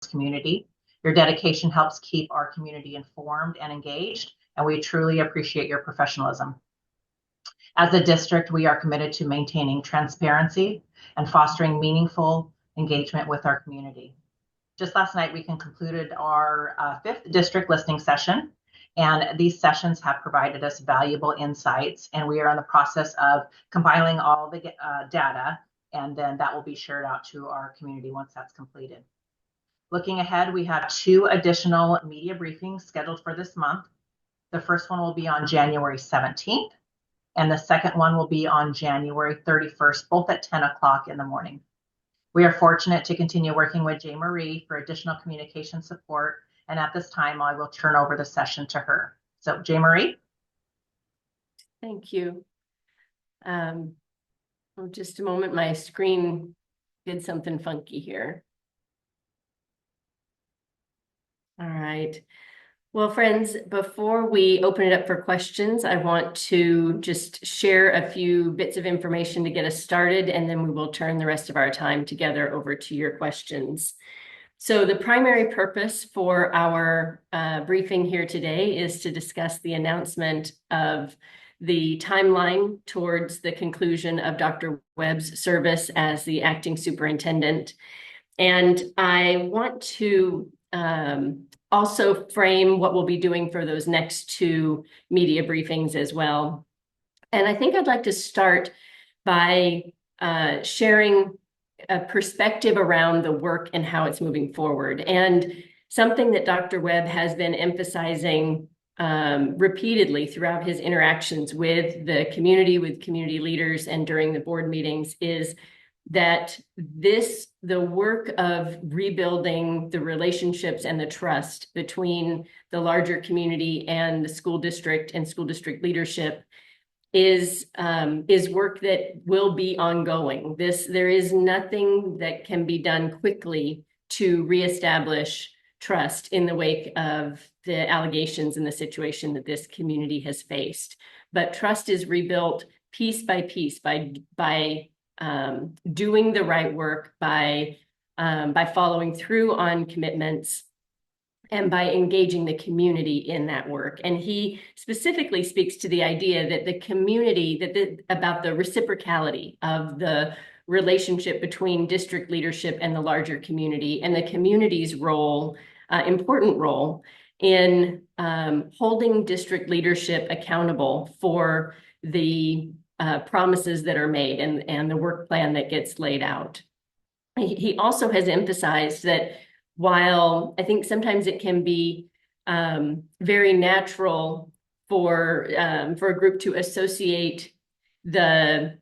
community. Your dedication helps keep our community informed and engaged, and we truly appreciate your professionalism. As a district, we are committed to maintaining transparency and fostering meaningful engagement with our community. Just last night, we concluded our 5th district listening session, and these sessions have provided us valuable insights, and we are in the process of compiling all the data, and then that will be shared out to our community once that's completed. Looking ahead, we have 2 additional media briefings scheduled for this month. The first one will be on January 17th, and the second one will be on January 31st, both at 10 o'clock in the morning. We are fortunate to continue working with J. Marie for additional communication support, and at this time, I will turn over the session to her. So, J. Marie? Thank you. Just a moment, my screen did something funky here. All right. Well, friends, before we open it up for questions, I want to just share a few bits of information to get us started, and then we will turn the rest of our time together over to your questions. So the primary purpose for our briefing here today is to discuss the announcement of the timeline towards the conclusion of Dr. Webb's service as the acting superintendent. And I want to also frame what we'll be doing for those next 2 media briefings as well. And I think I'd like to start by sharing a perspective around the work and how it's moving forward. And something that Dr. Webb has been emphasizing repeatedly throughout his interactions with the community, with community leaders, and during the board meetings is that the work of rebuilding the relationships and the trust between the larger community and the school district and school district leadership is work that will be ongoing. There is nothing that can be done quickly to reestablish trust in the wake of the allegations and the situation that this community has faced. But trust is rebuilt piece by piece by doing the right work, by following through on commitments, and by engaging the community in that work. And he specifically speaks to the idea that the community, about the reciprocality of the relationship between district leadership and the larger community, and the community's role, important role, in holding district leadership accountable for the promises that are made and the work plan that gets laid out. He also has emphasized that while I think sometimes it can be very natural for a group to associate a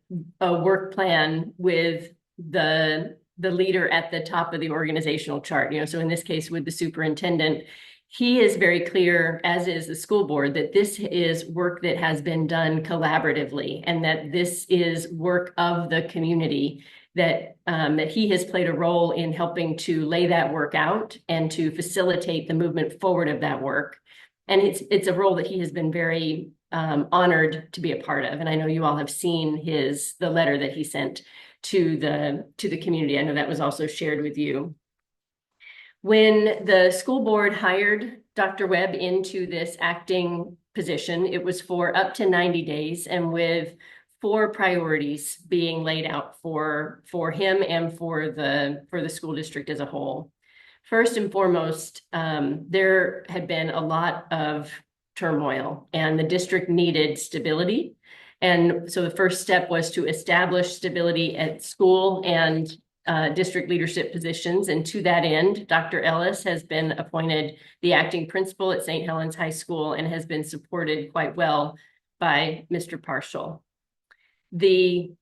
work plan with the leader at the top of the organizational chart, so in this case with the superintendent, he is very clear, as is the school board, that this is work that has been done collaboratively, and that this is work of the community, that he has played a role in helping to lay that work out and to facilitate the movement forward of that work. And it's a role that he has been very honored to be a part of. And I know you all have seen the letter that he sent to the community. I know that was also shared with you. When the school board hired Dr. Webb into this acting position, it was for up to 90 days, and with 4 priorities being laid out for him and for the school district as a whole. First and foremost, there had been a lot of turmoil, and the district needed stability. And so the first step was to establish stability at school and district leadership positions. And to that end, Dr. Ellis has been appointed the acting principal at St. Helens High School and has been supported quite well by Mr. Parshall. The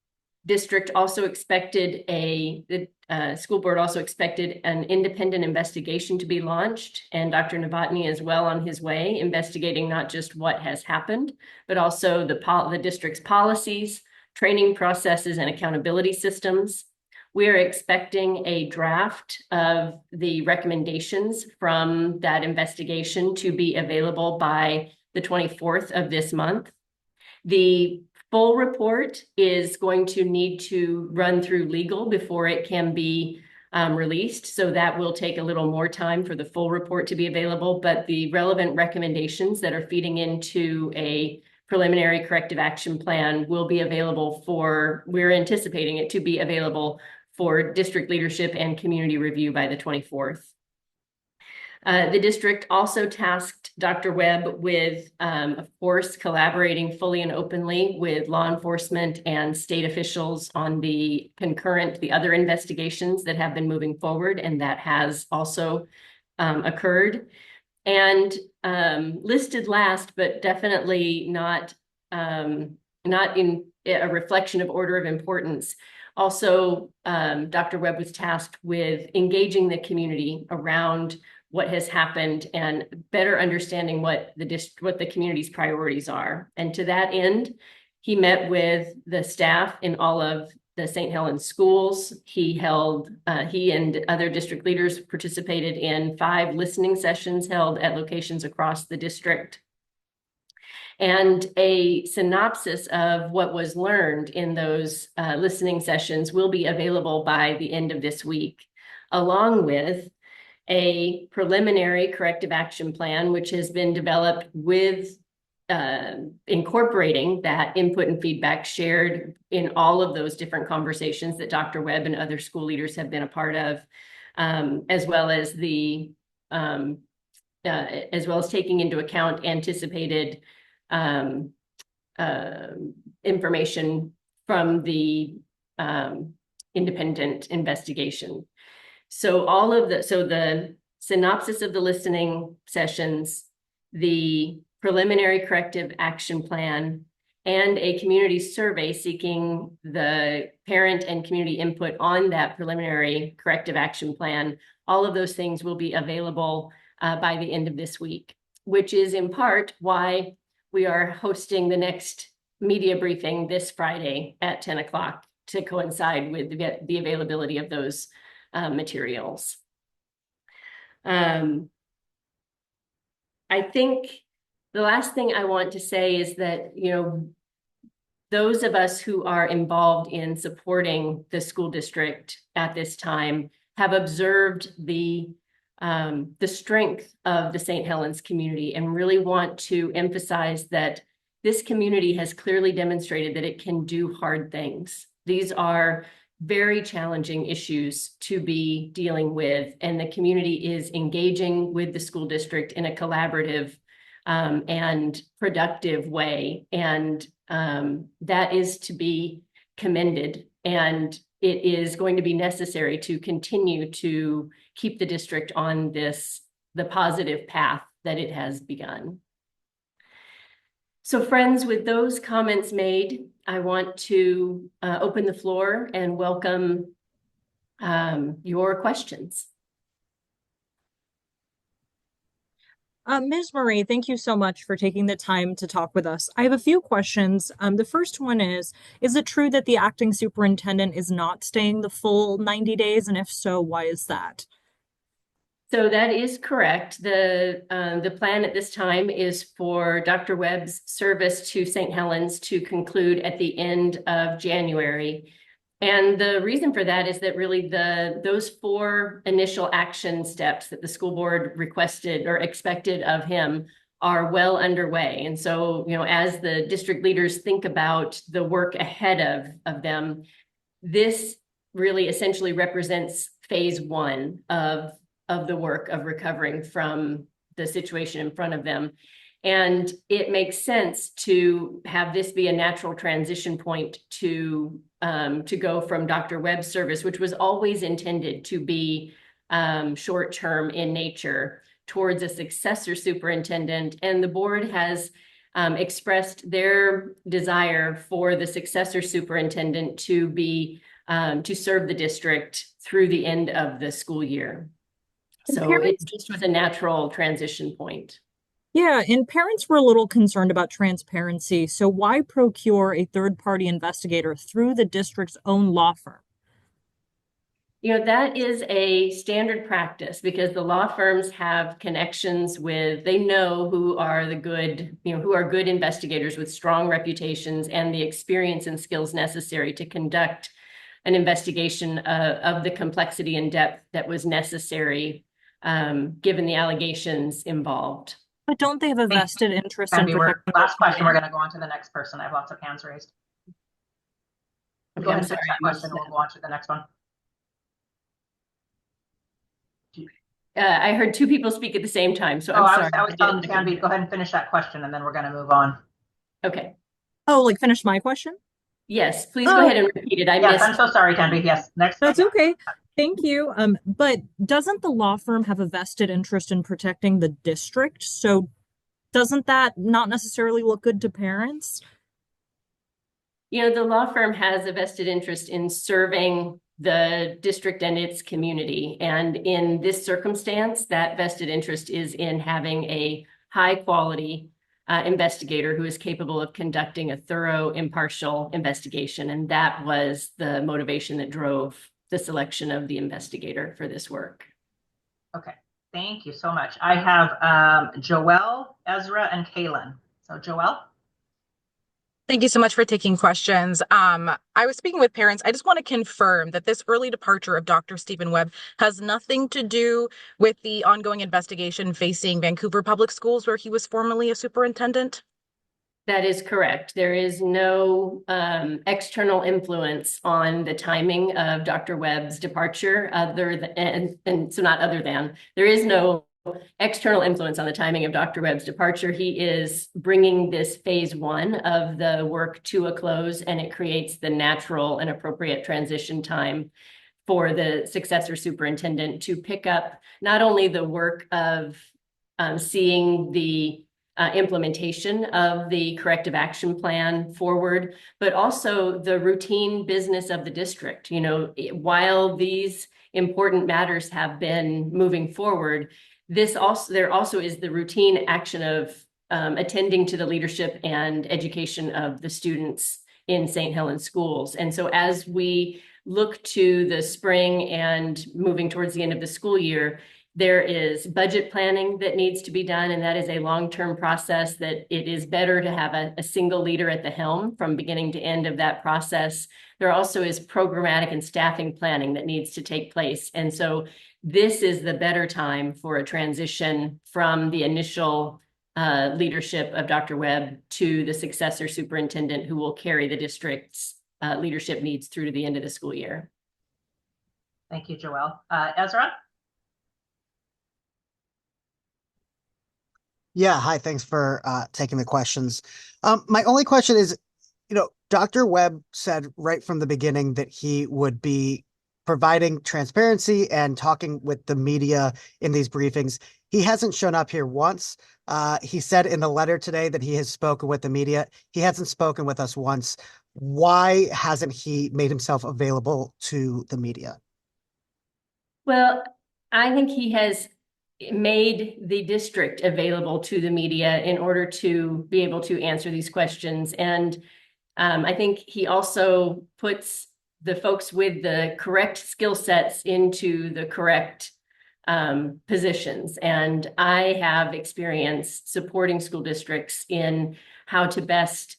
district also expected the school board also expected an independent investigation to be launched, and Dr. Novotny is well on his way, investigating not just what has happened, but also the district's policies, training processes, and accountability systems. We are expecting a draft of the recommendations from that investigation to be available by the 24th of this month. The full report is going to need to run through legal before it can be released. So that will take a little more time for the full report to be available, but the relevant recommendations that are feeding into a preliminary corrective action plan will be available we're anticipating it to be available for district leadership and community review by the 24th. The district also tasked Dr. Webb with, of course, collaborating fully and openly with law enforcement and state officials on the other investigations that have been moving forward, and that has also occurred. And listed last, but definitely not in a reflection of order of importance. Also, Dr. Webb was tasked with engaging the community around what has happened and better understanding what the community's priorities are. And to that end, he met with the staff in all of the St. Helens schools. He and other district leaders participated in 5 listening sessions held at locations across the district. And a synopsis of what was learned in those listening sessions will be available by the end of this week, along with a preliminary corrective action plan, which has been developed with incorporating that input and feedback shared in all of those different conversations that Dr. Webb and other school leaders have been a part of, as well as taking into account anticipated information from the independent investigation. So the synopsis of the listening sessions, the preliminary corrective action plan, and a community survey seeking the parent and community input on that preliminary corrective action plan, all of those things will be available by the end of this week, which is in part why we are hosting the next media briefing this Friday at 10 o'clock to coincide with the availability of those materials. I think the last thing I want to say is that, those of us who are involved in supporting the school district at this time have observed the strength of the St. Helens community and really want to emphasize that this community has clearly demonstrated that it can do hard things. These are very challenging issues to be dealing with, and the community is engaging with the school district in a collaborative and productive way, and that is to be commended, and it is going to be necessary to continue to keep the district on the positive path that it has begun. So friends, with those comments made, I want to open the floor and welcome your questions. Ms. Marie, thank you so much for taking the time to talk with us. I have a few questions. The first one is it true that the acting superintendent is not staying the full 90 days? And if so, why is that? So that is correct. The plan at this time is for Dr. Webb's service to St. Helens to conclude at the end of January. And the reason for that is that really those 4 initial action steps that the school board requested or expected of him are well underway. And so, as the district leaders think about the work ahead of them, this really essentially represents phase 1 of the work of recovering from the situation in front of them. And it makes sense to have this be a natural transition point to go from Dr. Webb's service, which was always intended to be short-term in nature, towards a successor superintendent. And the board has expressed their desire for the successor superintendent to serve the district through the end of the school year. So it just was a natural transition point. Yeah, and parents were a little concerned about transparency. So why procure a third-party investigator through the district's own law firm? That is a standard practice because the law firms have connections they know who are good investigators with strong reputations and the experience and skills necessary to conduct an investigation of the complexity and depth that was necessary, given the allegations involved. But don't they have a vested interest in Canby, protecting? last question, we're going to go on to the next person. I have lots of hands raised. Okay, Go ahead I'm and sorry, finish that question, and we'll go on to the next one. I heard two people speak at the same time, so I'm sorry. I was telling Canby, go ahead and finish that question, and then we're going to move on. Okay. Oh, like finish my question? Yes, please go ahead and repeat it. Yes, I'm so sorry, Canby. Yes, next. That's okay. Thank you. But doesn't the law firm have a vested interest in protecting the district? So doesn't that not necessarily look good to parents? You know, the law firm has a vested interest in serving the district and its community. And in this circumstance, that vested interest is in having a high quality investigator who is capable of conducting a thorough, impartial investigation. And that was the motivation that drove the selection of the investigator for this work. Okay. Thank you so much. I have Joelle, Ezra, and Kaylin. So Joelle. Thank you so much for taking questions. I was speaking with parents. I just want to confirm that this early departure of Dr. Stephen Webb has nothing to do with the ongoing investigation facing Vancouver Public Schools, where he was formerly a superintendent. That is correct. There is no external influence on the timing of Dr. Webb's departure, there is no external influence on the timing of Dr. Webb's departure. He is bringing this phase one of the work to a close, and it creates the natural and appropriate transition time for the successor superintendent to pick up not only the work of seeing the implementation of the corrective action plan forward, but also the routine business of the district. You know, while these important matters have been moving forward, there also is the routine action of attending to the leadership and education of the students in St. Helens schools. And so as we look to the spring and moving towards the end of the school year, there is budget planning that needs to be done, and that is a long-term process that it is better to have a single leader at the helm from beginning to end of that process. There also is programmatic and staffing planning that needs to take place. And so this is the better time for a transition from the initial leadership of Dr. Webb to the successor superintendent who will carry the district's leadership needs through to the end of the school year. Thank you, Joelle. Ezra? Yeah, hi, thanks for taking the questions. My only question is, Dr. Webb said right from the beginning that he would be providing transparency and talking with the media in these briefings. He hasn't shown up here once. He said in the letter today that he has spoken with the media. He hasn't spoken with us once. Why hasn't he made himself available to the media? Well, I think he has made the district available to the media in order to be able to answer these questions. And I think he also puts the folks with the correct skill sets into the correct positions. And I have experience supporting school districts in how to best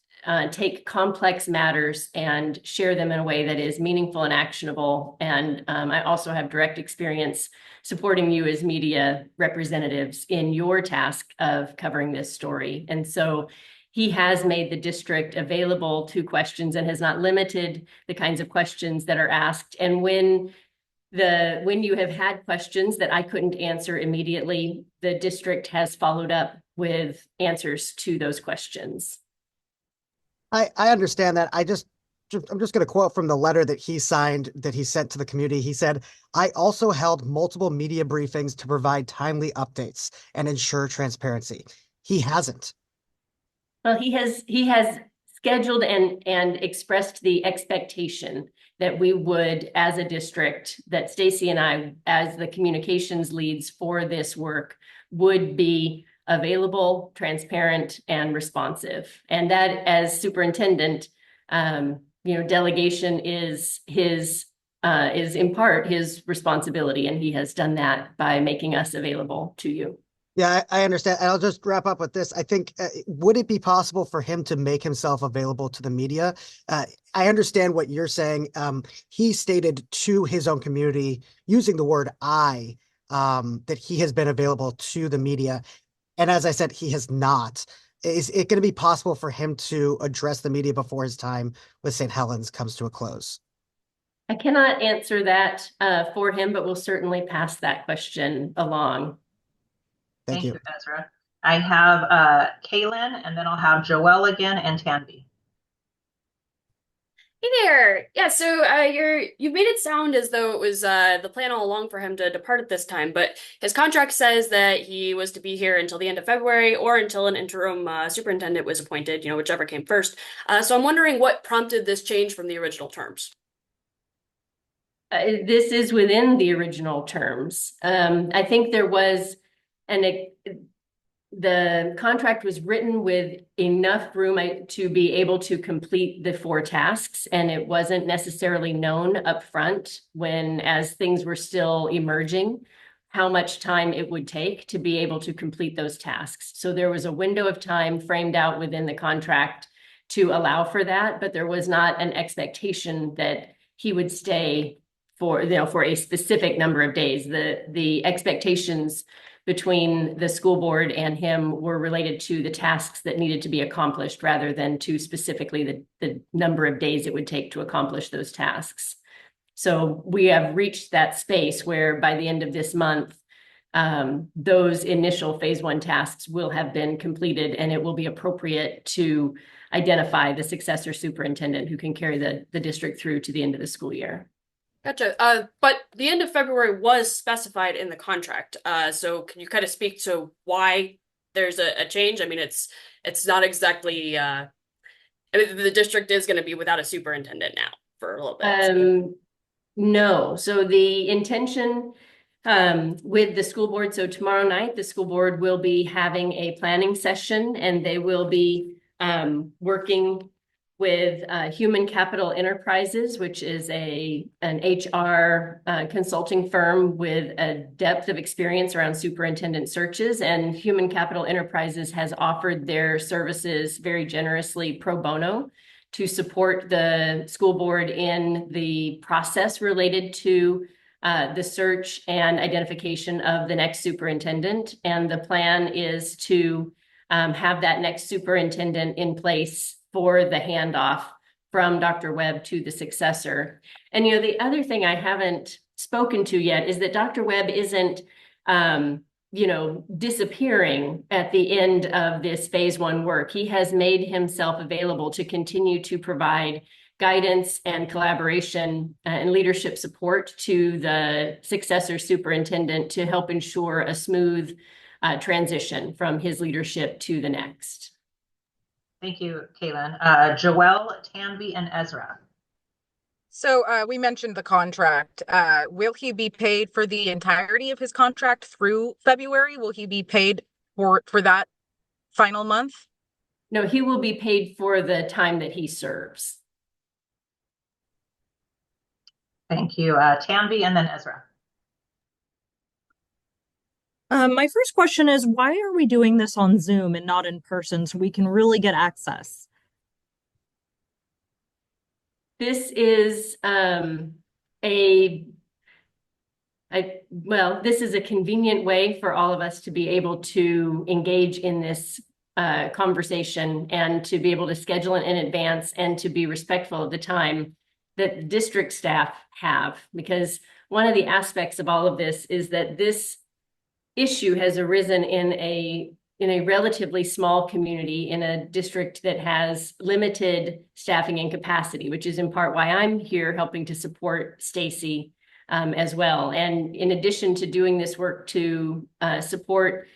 take complex matters and share them in a way that is meaningful and actionable. And I also have direct experience supporting you as media representatives in your task of covering this story. And so he has made the district available to questions and has not limited the kinds of questions that are asked. And when you have had questions that I couldn't answer immediately, the district has followed up with answers to those questions. I understand that. I'm just going to quote from the letter that he signed that he sent to the community. He said, "I also held multiple media briefings to provide timely updates and ensure transparency." He hasn't. Well, he has scheduled and expressed the expectation that we would, as a district, that Stacy and I, as the communications leads for this work, would be available, transparent, and responsive. And that, as superintendent, delegation is in part his responsibility, and he has done that by making us available to you. Yeah, I understand. And I'll just wrap up with this. I think, would it be possible for him to make himself available to the media? Uh, I understand what you're saying. He stated to his own community using the word I, that he has been available to the media. And as I said, he has not. Is it going to be possible for him to address the media before his time with St. Helens comes to a close? I cannot answer that for him, but we'll certainly pass that question along. Thank Thank you. you, Ezra. I have Kaylin, and then I'll have Joelle again and Tanvi. Hey there. Yeah, so you've made it sound as though it was the plan all along for him to depart at this time, but his contract says that he was to be here until the end of February or until an interim superintendent was appointed, whichever came first. So I'm wondering what prompted this change from the original terms. This is within the original terms. I think there was the contract was written with enough room to be able to complete the 4 tasks, and it wasn't necessarily known up front as things were still emerging, how much time it would take to be able to complete those tasks. So there was a window of time framed out within the contract to allow for that, but there was not an expectation that he would stay for a specific number of days. The expectations between the school board and him were related to the tasks that needed to be accomplished rather than to specifically the number of days it would take to accomplish those tasks. So we have reached that space where by the end of this month, those initial phase 1 tasks will have been completed, and it will be appropriate to identify the successor superintendent who can carry the district through to the end of the school year. Gotcha. But the end of February was specified in the contract. So can you kind of speak to why there's a change? I mean, it's not exactly. I mean, the district is going to be without a superintendent now for a little bit. No. So the intention with the school board. So tomorrow night, the school board will be having a planning session, and they will be working with Human Capital Enterprises, which is an HR consulting firm with a depth of experience around superintendent searches. And Human Capital Enterprises has offered their services very generously pro bono to support the school board in the process related to the search and identification of the next superintendent. And the plan is to have that next superintendent in place for the handoff from Dr. Webb to the successor. And, the other thing I haven't spoken to yet is that Dr. Webb isn't, disappearing at the end of this phase 1 work. He has made himself available to continue to provide guidance and collaboration and leadership support to the successor superintendent to help ensure a smooth transition from his leadership to the next. Thank you, Kaylin. Joelle, Tanvi, and Ezra. So we mentioned the contract. Will he be paid for the entirety of his contract through February? Will he be paid for that final month? No, he will be paid for the time that he serves. Thank you, Tanvi, and then Ezra. My first question is, why are we doing this on Zoom and not in person so we can really get access? This is this is a convenient way for all of us to be able to engage in this conversation and to be able to schedule it in advance and to be respectful of the time that the district staff have. Because one of the aspects of all of this is that this issue has arisen in a relatively small community in a district that has limited staffing and capacity, which is in part why I'm here helping to support Stacy as well. And in addition to doing this work to support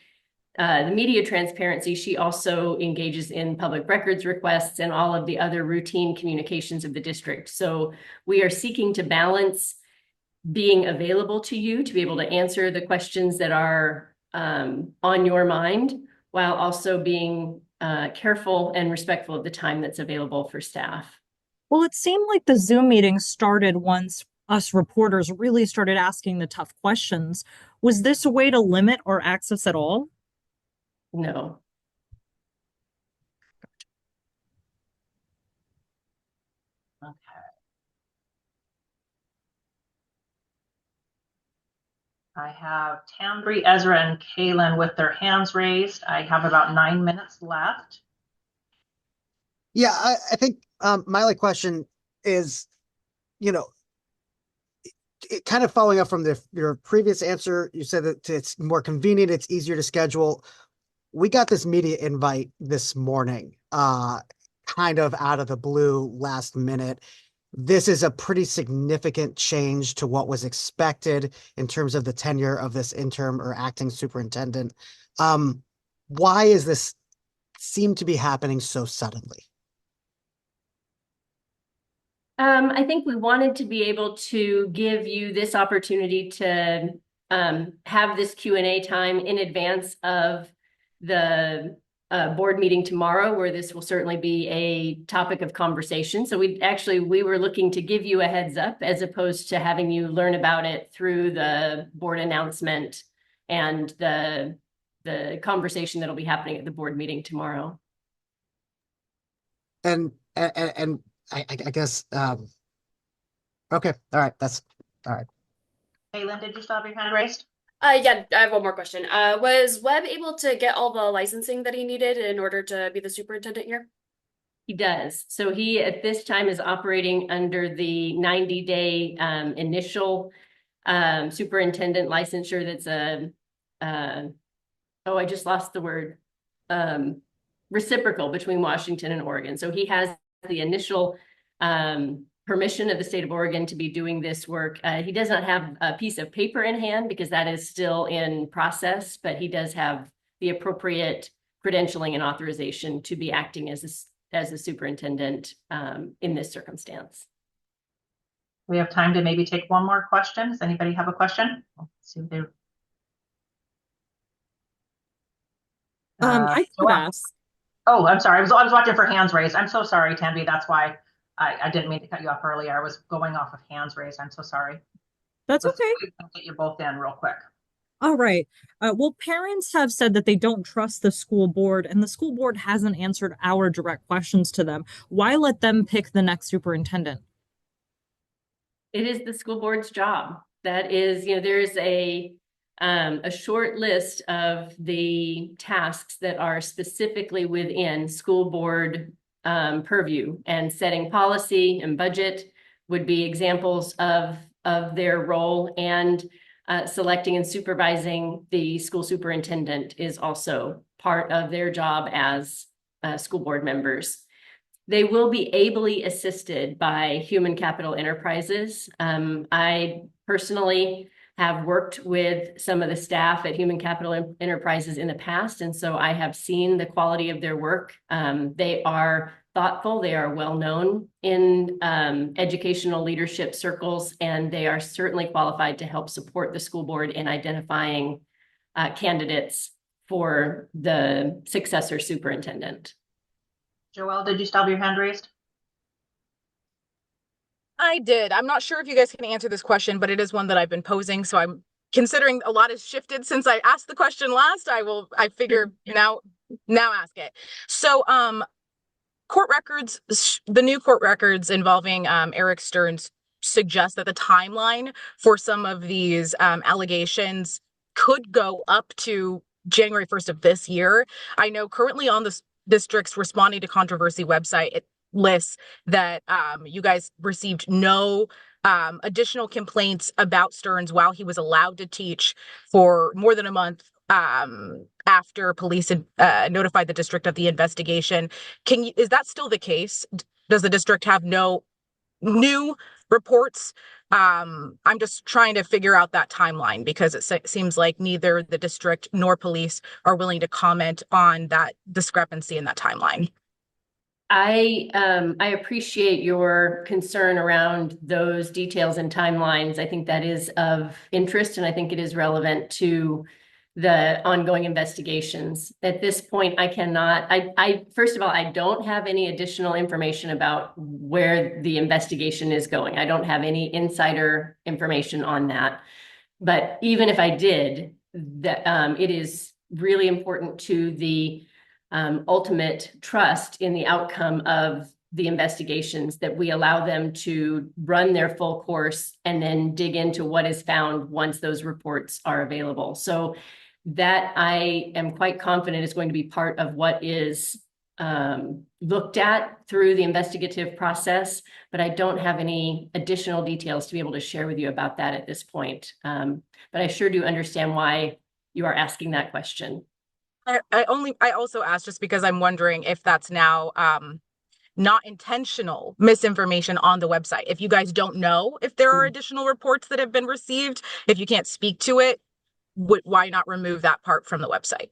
the media transparency, she also engages in public records requests and all of the other routine communications of the district. So we are seeking to balance being available to you to be able to answer the questions that are on your mind, while also being careful and respectful of the time that's available for staff. Well, it seemed like the Zoom meeting started once us reporters really started asking the tough questions. Was this a way to limit our access at all? No. Okay. I have Tambry, Ezra, and Kaylin with their hands raised. I have about 9 minutes left. Yeah, I think my only question is, you know, kind of following up from your previous answer, you said that it's more convenient, it's easier to schedule. We got this media invite this morning, kind of out of the blue, last minute. This is a pretty significant change to what was expected in terms of the tenure of this interim or acting superintendent. Why is this seem to be happening so suddenly? I think we wanted to be able to give you this opportunity to have this Q&A time in advance of the board meeting tomorrow, where this will certainly be a topic of conversation. So we were looking to give you a heads up as opposed to having you learn about it through the board announcement and the conversation that'll be happening at the board meeting tomorrow. And I guess okay, all right, that's all right. Kaylin, did you still have your hand raised? Yeah, I have one more question. Was Webb able to get all the licensing that he needed in order to be the superintendent here? He does. So he at this time is operating under the 90-day initial superintendent licensure. That's I just lost the word, reciprocal between Washington and Oregon. So he has the initial permission of the state of Oregon to be doing this work. He does not have a piece of paper in hand because that is still in process, but he does have the appropriate credentialing and authorization to be acting as a superintendent in this circumstance. We have time to maybe take one more question. Does anybody have a question? Let's see if they... I could ask. Oh, I'm sorry. I was watching for hands raised. I'm so sorry, Tanvi. That's why I didn't mean to cut you off earlier. I was going off of hands raised. I'm so sorry. That's okay. Let's get you both in real quick. All right. Well, parents have said that they don't trust the school board, and the school board hasn't answered our direct questions to them. Why let them pick the next superintendent? It is the school board's job. That is, there's a short list of the tasks that are specifically within school board purview, and setting policy and budget would be examples of their role, and selecting and supervising the school superintendent is also part of their job as school board members. They will be ably assisted by Human Capital Enterprises. I personally have worked with some of the staff at Human Capital Enterprises in the past, and so I have seen the quality of their work. They are thoughtful, they are well known in educational leadership circles, and they are certainly qualified to help support the school board in identifying candidates for the successor superintendent. Joelle, did you still have your hand raised? I did. I'm not sure if you guys can answer this question, but it is one that I've been posing. So I'm considering a lot has shifted since I asked the question last. I figure now ask it. So, court records, the new court records involving Eric Stearns suggest that the timeline for some of these allegations could go up to January 1st of this year. I know currently on the district's Responding to Controversy website, it lists that you guys received no additional complaints about Stearns while he was allowed to teach for more than a month after police had notified the district of the investigation. Is that still the case? Does the district have no new reports? I'm just trying to figure out that timeline, because it seems like neither the district nor police are willing to comment on that discrepancy in that timeline. I appreciate your concern around those details and timelines. I think that is of interest, and I think it is relevant to the ongoing investigations. At this point, I cannot, first of all, I don't have any additional information about where the investigation is going. I don't have any insider information on that. But even if I did, that it is really important to the ultimate trust in the outcome of the investigations, that we allow them to run their full course and then dig into what is found once those reports are available. So that, I am quite confident, is going to be part of what is looked at through the investigative process, but I don't have any additional details to be able to share with you about that at this point. But I sure do understand why you are asking that question. I also asked just because I'm wondering if that's now not intentional misinformation on the website. If you guys don't know if there are additional reports that have been received, if you can't speak to it, why not remove that part from the website?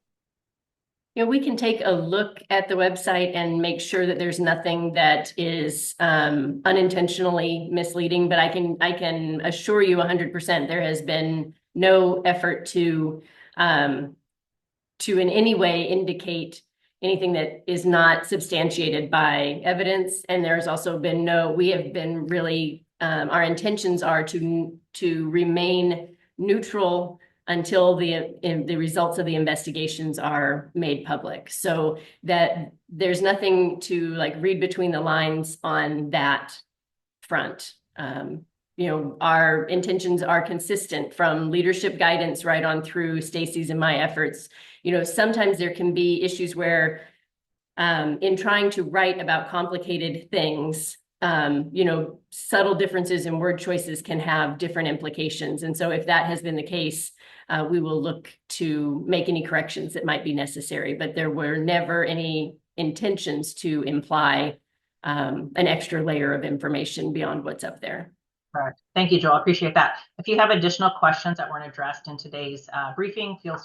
You know, we can take a look at the website and make sure that there's nothing that is unintentionally misleading, but I can assure you 100% there has been no effort to in any way indicate anything that is not substantiated by evidence. And there's also been we have been really, our intentions are to remain neutral until the results of the investigations are made public, so that there's nothing to like read between the lines on that front. You know, our intentions are consistent from leadership guidance right on through Stacy's and my efforts. You know, sometimes there can be issues where in trying to write about complicated things, you know, subtle differences in word choices can have different implications. And so if that has been the case, we will look to make any corrections that might be necessary, but there were never any intentions to imply an extra layer of information beyond what's up there. Correct. Thank you, Joel. I appreciate that. If you have additional questions that weren't addressed in today's briefing, feel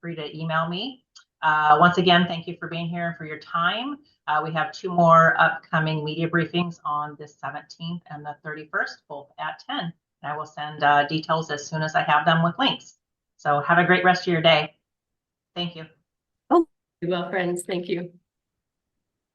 free to email me. Once again, thank you for being here and for your time. We have 2 more upcoming media briefings on the 17th and the 31st, both at 10. And I will send details as soon as I have them with links. So have a great rest of your day. Thank you. Oh, well, friends, thank you.